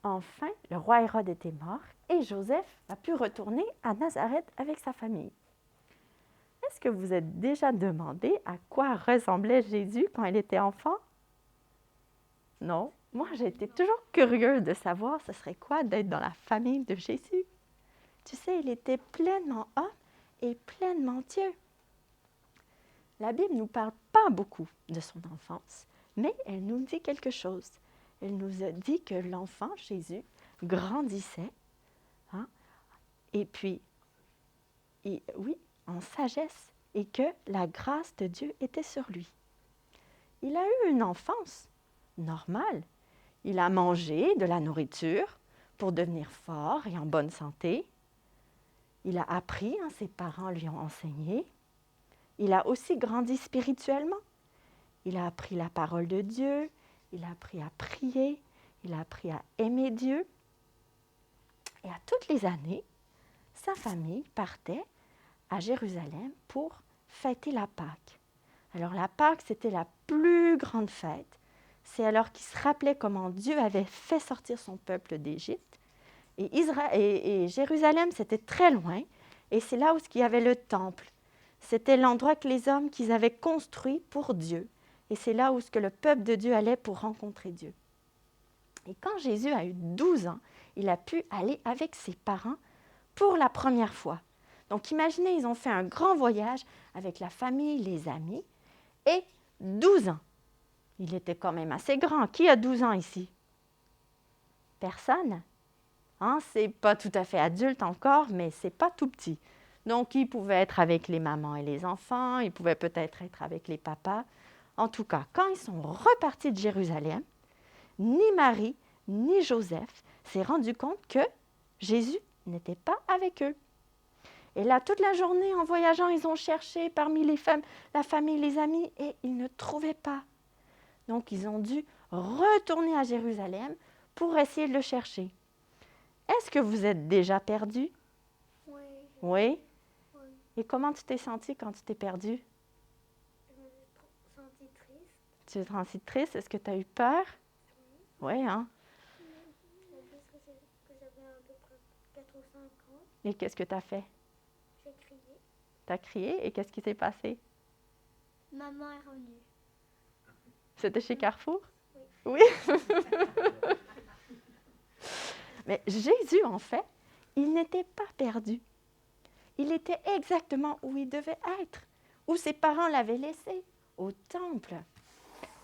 Enfin, le roi Hérode était mort et Joseph a pu retourner à Nazareth avec sa famille. Est-ce que vous êtes déjà demandé à quoi ressemblait Jésus quand il était enfant? Non? Moi, j'ai été toujours curieuse de savoir ce serait quoi d'être dans la famille de Jésus. Tu sais, il était pleinement homme et pleinement Dieu. La Bible ne nous parle pas beaucoup de son enfance, mais elle nous dit quelque chose. Elle nous a dit que l'enfant Jésus grandissait, hein, et puis, oui, en sagesse, et que la grâce de Dieu était sur lui. Il a eu une enfance normale. Il a mangé de la nourriture pour devenir fort et en bonne santé. Il a appris, hein, ses parents lui ont enseigné. Il a aussi grandi spirituellement. Il a appris la parole de Dieu, il a appris à prier, il a appris à aimer Dieu. Et à toutes les années, sa famille partait à Jérusalem pour fêter la Pâque. Alors la Pâque, c'était la plus grande fête. C'est alors qu'il se rappelait comment Dieu avait fait sortir son peuple d'Égypte. Et Jérusalem, c'était très loin. Et c'est là où il y avait le temple. C'était l'endroit que les hommes qu'ils avaient construit pour Dieu. Et c'est là où le peuple de Dieu allait pour rencontrer Dieu. Et quand Jésus a eu 12 ans, il a pu aller avec ses parents pour la première fois. Donc imaginez, ils ont fait un grand voyage avec la famille, les amis, et 12 ans. Il était quand même assez grand. Qui a 12 ans ici? Personne. Hein? C'est pas tout à fait adulte encore, mais c'est pas tout petit. Donc, il pouvait être avec les mamans et les enfants, il pouvait peut-être être avec les papas. En tout cas, quand ils sont repartis de Jérusalem, ni Marie, ni Joseph s'est rendu compte que Jésus n'était pas avec eux. Et là, toute la journée, en voyageant, ils ont cherché parmi les femmes, la famille, les amis, et ils ne trouvaient pas. Donc, ils ont dû retourner à Jérusalem pour essayer de le chercher. Est-ce que vous êtes déjà perdu? Oui. Oui? Oui. Et comment tu t'es senti quand tu t'es perdu? Je me suis sentie triste. Tu t'es senti triste? Est-ce que tu as eu peur? Oui, hein? La plus que j'avais à peu près 4 ou 5 ans. Et qu'est-ce que tu as fait? J'ai crié. Tu as crié et qu'est-ce qui s'est passé? Maman est revenue. C'était chez Carrefour? Oui. Oui. Mais Jésus, en fait, il n'était pas perdu. Il était exactement où il devait être, où ses parents l'avaient laissé, au temple.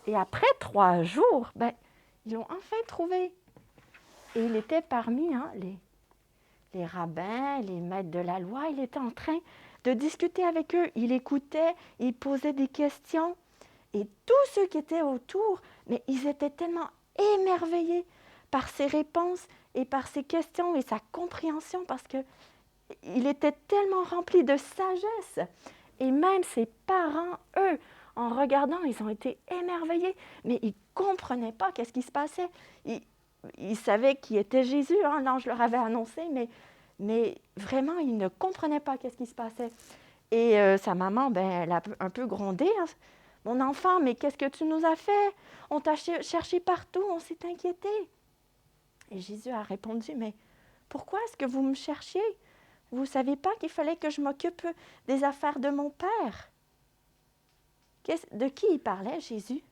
Et après 3 jours, ils l'ont enfin trouvé. Et il était parmi les rabbins, les maîtres de la loi. Il était en train de discuter avec eux. Il écoutait, il posait des questions. Et tous ceux qui étaient autour, mais ils étaient tellement émerveillés par ses réponses et par ses questions et sa compréhension parce qu'il était tellement rempli de sagesse. Et même ses parents, eux, en regardant, ils ont été émerveillés, mais ils ne comprenaient pas qu'est-ce qui se passait. Ils savaient qui était Jésus, hein, l'ange leur avait annoncé, mais vraiment, ils ne comprenaient pas qu'est-ce qui se passait. Et sa maman, elle a un peu grondé. Hein. Mon enfant, mais qu'est-ce que tu nous as fait? On t'a cherché partout, on s'est inquiété. Et Jésus a répondu, mais pourquoi est-ce que vous me cherchiez? Vous ne savez pas qu'il fallait que je m'occupe des affaires de mon Père? De qui il parlait, Jésus?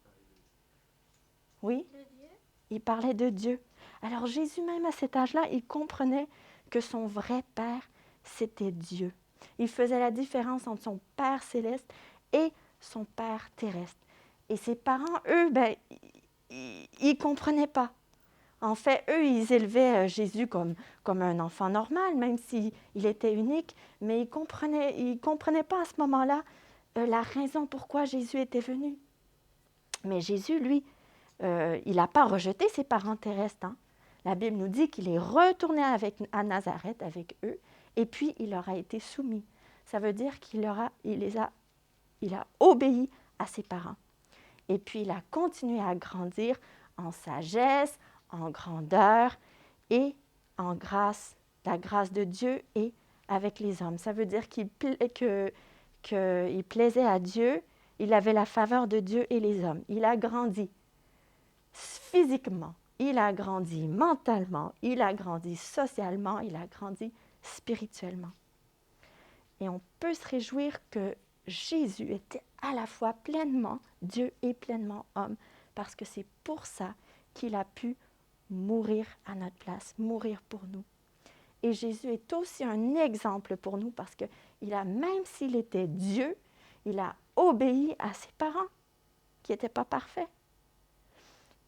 Oui, De Dieu. il parlait de Dieu. Alors Jésus, même à cet âge-là, il comprenait que son vrai Père, c'était Dieu. Il faisait la différence entre son Père céleste et son Père terrestre. Et ses parents, eux, ils ne comprenaient pas. En fait, eux, ils élevaient Jésus comme un enfant normal, même s'il était unique, mais ils ne comprenaient pas à ce moment-là la raison pourquoi Jésus était venu. Mais Jésus, lui, il n'a pas rejeté ses parents terrestres. Hein. La Bible nous dit qu'il est retourné à Nazareth avec eux, et puis il leur a été soumis. Ça veut dire qu'il a obéi à ses parents. Et puis il a continué à grandir en sagesse, en grandeur et en grâce, la grâce de Dieu et avec les hommes. Ça veut dire qu'il plaisait à Dieu, il avait la faveur de Dieu et les hommes. Il a grandi physiquement il a grandi mentalement, il a grandi socialement, il a grandi spirituellement. Et on peut se réjouir que Jésus était à la fois pleinement Dieu et pleinement homme, parce que c'est pour ça qu'il a pu mourir à notre place, mourir pour nous. Et Jésus est aussi un exemple pour nous, parce que même s'il était Dieu, il a obéi à ses parents, qui n'étaient pas parfaits.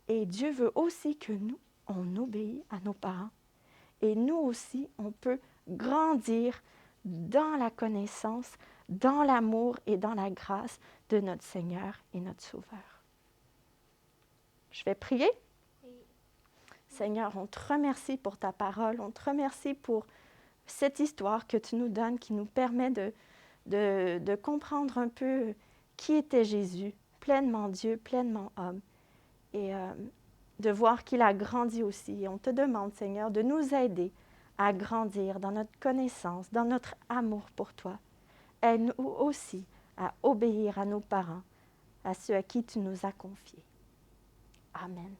Et Dieu veut aussi que nous, on obéisse à nos parents. Et nous aussi, on peut grandir dans la connaissance, dans l'amour et dans la grâce de notre Seigneur et notre Sauveur. Je vais prier. Oui. Seigneur, on te remercie pour ta parole, on te remercie pour cette histoire que tu nous donnes, qui nous permet de comprendre un peu qui était Jésus, pleinement Dieu, pleinement homme, et de voir qu'il a grandi aussi. Et on te demande, Seigneur, de nous aider à grandir dans notre connaissance, dans notre amour pour toi. Aide-nous aussi à obéir à nos parents, à ceux à qui tu nous as confiés. Amen.